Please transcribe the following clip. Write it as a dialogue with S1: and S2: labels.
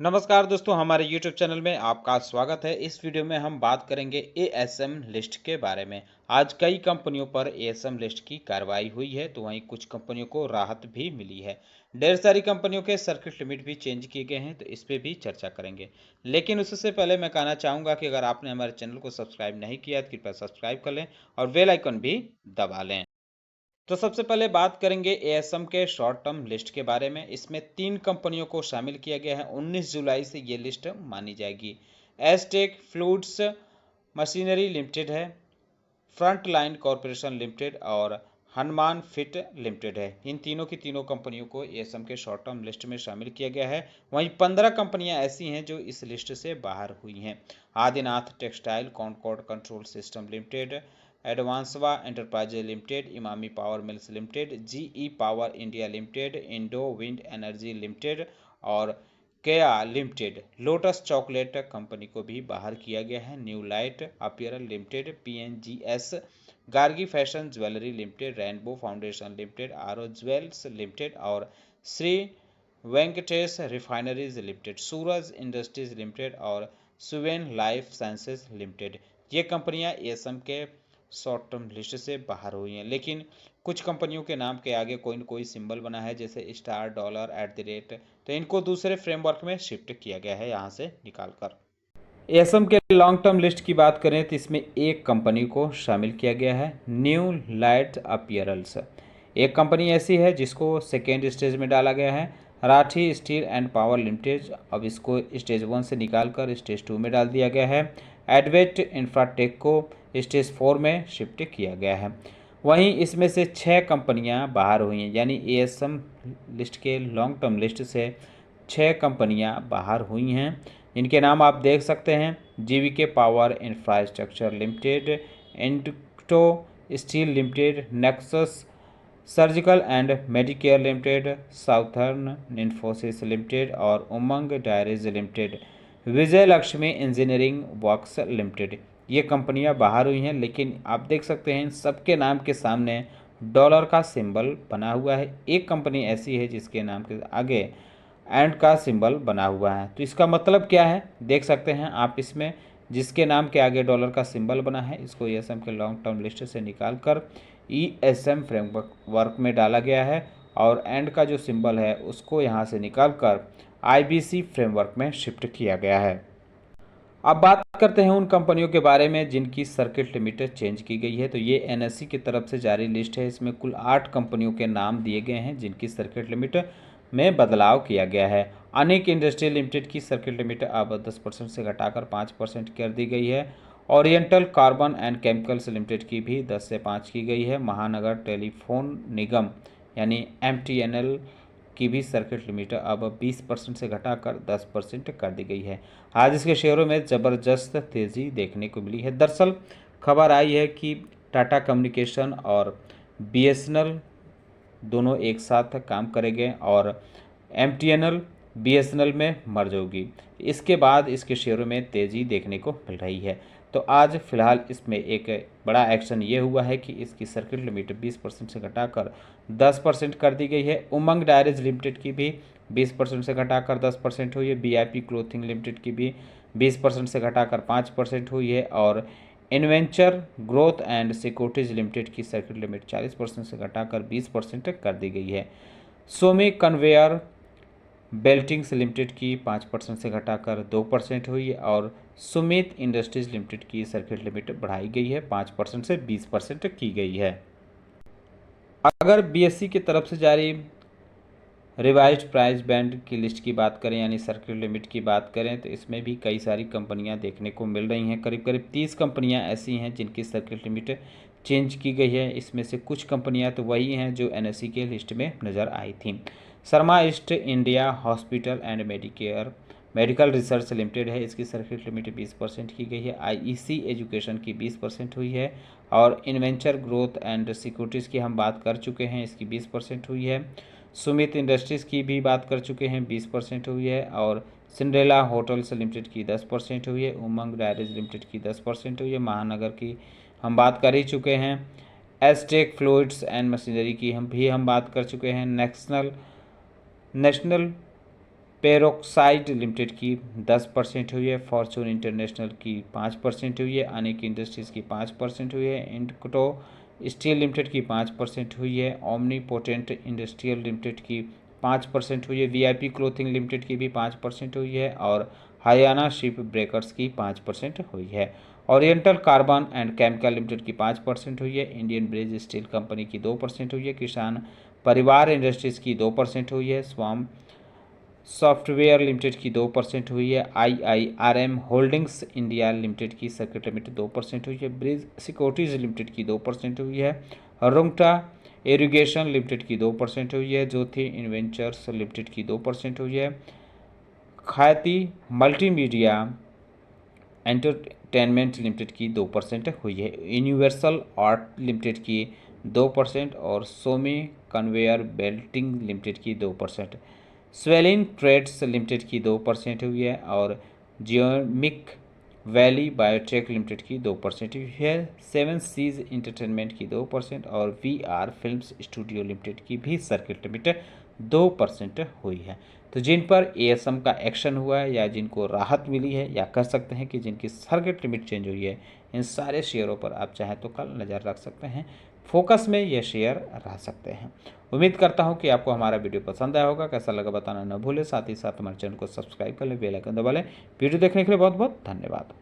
S1: नमस्कार दोस्तों, हमारे YouTube चैनल में आपका स्वागत है। इस वीडियो में हम बात करेंगे एएसएम लिस्ट के बारे में। आज कई कंपनियों पर एएसएम लिस्ट की कार्रवाई हुई है, तो वहीं कुछ कंपनियों को राहत भी मिली है। ढेर सारी कंपनियों के सर्किट लिमिट भी चेंज किए गए हैं, तो इस पे भी चर्चा करेंगे। लेकिन उससे पहले मैं कहना चाहूँगा कि अगर आपने हमारे चैनल को सब्सक्राइब नहीं किया तो कृपया सब्सक्राइब कर लें और बेल आइकन भी दबा लें। तो सबसे पहले बात करेंगे एएसएम के शॉर्ट टर्म लिस्ट के बारे में। इसमें 3 कंपनियों को शामिल किया गया है। 19 जुलाई से ये लिस्ट मानी जाएगी। एजटेक फ्लूइड्स मशीनरी लिमिटेड है, फ्रंट लाइन कॉरपोरेशन लिमिटेड और हनुमान फिट लिमिटेड है। इन तीनों की तीनों कंपनियों को एएसएम के शॉर्ट टर्म लिस्ट में शामिल किया गया है। वहीं 15 कंपनियां ऐसी हैं जो इस लिस्ट से बाहर हुई हैं। Adinath textile, Concord control system limited, एडवांसवा enterprises limited, Emami power mills limited, GE power India limited, Indo wind energy limited और Keya limited. Lotus chocolate company को भी बाहर किया गया है। New light apparel limited, PNGS, Gargi fashion jewellery limited, rainbow foundation limited, Aaro jewels limited और Shri Venkatesh refineries limited, Suraj industries limited और Suven life sciences limited. ये कंपनियां एएसएम के शॉर्ट टर्म लिस्ट से बाहर हुई हैं। लेकिन कुछ कंपनियों के नाम के आगे कोई न कोई सिंबल बना है, जैसे star, dollar, at the rate, तो इनको दूसरे फ्रेमवर्क में शिफ्ट किया गया है यहाँ से निकाल कर। एएसएम के लॉन्ग टर्म लिस्ट की बात करें तो इसमें एक कंपनी को शामिल किया गया है, न्यू लाइट अपीयरल्स। एक कंपनी ऐसी है जिसको सेकेंड स्टेज में डाला गया है, Rathi steel and power limited. अब इसको स्टेज 1 से निकाल कर स्टेज 2 में डाल दिया गया है। एडवेट इंफ्राटेक को स्टेज 4 में शिफ्ट किया गया है। वहीं इसमें से 6 कंपनियां बाहर हुई हैं, यानी एएसएम लिस्ट के लॉन्ग टर्म लिस्ट से 6 कंपनियां बाहर हुई हैं। इनके नाम आप देख सकते हैं, GVK power infrastructure limited, Inducto steel limited, Nexus surgical and medicare limited, southern Infosys limited और Umang dairies limited, Vijay Lakshmi engineering works limited. ये कंपनियां बाहर हुई हैं, लेकिन आप देख सकते हैं सबके नाम के सामने डॉलर का सिंबल बना हुआ है। एक कंपनी ऐसी है जिसके नाम के आगे एंड का सिंबल बना हुआ है। तो इसका मतलब क्या है, देख सकते हैं आप इसमें, जिसके नाम के आगे डॉलर का सिंबल बना है इसको एएसएम के लॉन्ग टर्म लिस्ट से निकाल कर ईएसएम फ्रेमवर्क में डाला गया है और एंड का जो सिंबल है उसको यहाँ से निकाल कर आईबीसी फ्रेमवर्क में शिफ्ट किया गया है। अब बात करते हैं उन कंपनियों के बारे में जिनकी सर्किट लिमिट चेंज की गई है। तो ये एनएससी की तरफ से जारी लिस्ट है। इसमें कुल 8 कंपनियों के नाम दिए गए हैं जिनकी सर्किट लिमिट में बदलाव किया गया है। अनेक इंडस्ट्री लिमिटेड की सर्किट लिमिट अब 10% से घटाकर 5% कर दी गई है। Oriental carbon and chemicals limited की भी 10 से 5 की गई है। महानगर टेलीफोन निगम यानी एमटीएनएल की भी सर्किट लिमिट अब 20% से घटाकर 10% कर दी गई है। आज इसके शेयरों में ज़बरदस्त तेज़ी देखने को मिली है। दरअसल खबर आई है कि टाटा कम्युनिकेशन और बीएसएनएल दोनों एक साथ काम करेंगे और एमटीएनएल बीएसएनएल में मर्ज होगी। इसके बाद इसके शेयरों में तेज़ी देखने को मिल रही है। तो आज फिलहाल इसमें एक बड़ा एक्शन ये हुआ है कि इसकी सर्किट लिमिट 20% से घटाकर 10% कर दी गई है। उमंग डायरीज लिमिटेड की भी 20% से घटाकर 10% हुई है। बीआईपी क्लोथिंग लिमिटेड की भी 20% से घटाकर 5% हुई है और इन्वेंचर ग्रोथ एंड सिक्योरिटीज लिमिटेड की सर्किट लिमिट 40% से घटाकर 20% कर दी गई है। सोमी कन्वेयर बेल्टिंग्स लिमिटेड की 5% से घटाकर 2% हुई और सुमित इंडस्ट्रीज लिमिटेड की सर्किट लिमिट बढ़ाई गई है, 5% से 20% की गई है। अगर बीएसई की तरफ से जारी रिवाइज्ड प्राइस बैंड की लिस्ट की बात करें यानी सर्किट लिमिट की बात करें तो इसमें भी कई सारी कंपनियां देखने को मिल रही हैं। करीब करीब 30 कंपनियां ऐसी हैं जिनकी सर्किट लिमिट चेंज की गई है। इसमें से कुछ कंपनियां तो वही हैं जो एनएससी के लिस्ट में नज़र आई थी। Sharma east India hospital and medical research limited है, इसकी सर्किट लिमिट 20% की गई है। आईईसी एजुकेशन की 20% हुई है और इन्वेंचर ग्रोथ एंड सिक्योरिटीज़ की हम बात कर चुके हैं, इसकी 20% हुई है। सुमित इंडस्ट्रीज़ की भी बात कर चुके हैं, 20% हुई है और सिंड्रेला होटल्स लिमिटेड की 10% हुई है। उमंग डायरीज लिमिटेड की 10% हुई है। महानगर की हम बात कर ही चुके हैं। एजटेक फ्लूइड्स एंड मशीनरी की हम बात कर चुके हैं। नेशनल पेरोक्साइड लिमिटेड की 10% हुई है, फॉर्चून इंटरनेशनल की 5% हुई है, अनिक इंडस्ट्रीज़ की 5% हुई है, इंडको स्टील लिमिटेड की 5% हुई है, ओमनी पोटेंट इंडस्ट्रियल लिमिटेड की 5% हुई है, वीआईपी क्लोथिंग लिमिटेड की भी 5% हुई है और हरियाणा शिप ब्रेकर्स की 5% हुई है। Oriental carbon and chemical limited की 5% हुई है, इंडियन ब्रिज स्टील कंपनी की 2% हुई है, किसान परिवार इंडस्ट्रीज़ की 2% हुई है, स्वाम सॉफ्टवेयर लिमिटेड की 2% हुई है, IIRM होल्डिंग्स इंडिया लिमिटेड की सर्किट लिमिटेड 2% हुई है, ब्रिज सिक्योरिटीज़ लिमिटेड की 2% हुई है, रुंगटा इरिगेशन लिमिटेड की 2% हुई है, ज्योति इन्वेंचर्स लिमिटेड की 2% हुई है, ख्याति मल्टीमीडिया एंटरटेनमेंट लिमिटेड की 2% हुई है, यूनिवर्सल आर्ट लिमिटेड की 2% और सोमी कन्वेयर बेल्टिंग लिमिटेड की 2%, स्वेलिन ट्रेड्स लिमिटेड की 2% हुई है और जियोमिक वैली बायोटेक लिमिटेड की 2% हुई है, सेवन सीज इंटरटेनमेंट की 2% और VR फिल्म्स स्टूडियो लिमिटेड की भी सर्किट लिमिटेड 2% हुई है। तो जिन पर ASM का एक्शन हुआ है या जिनको राहत मिली है या कह सकते हैं कि जिनकी सर्किट लिमिट चेंज हुई है, इन सारे शेयरों पर आप चाहें तो कल नज़र रख सकते हैं। फोकस में ये शेयर रह सकते हैं। उम्मीद करता हूं कि आपको हमारा वीडियो पसंद आया होगा। कैसा लगा बताना न भूलें, साथ ही साथ हमारे चैनल को सब्सक्राइब कर लें, बेल आइकन दबा लें। वीडियो देखने के लिए बहुत बहुत धन्यवाद।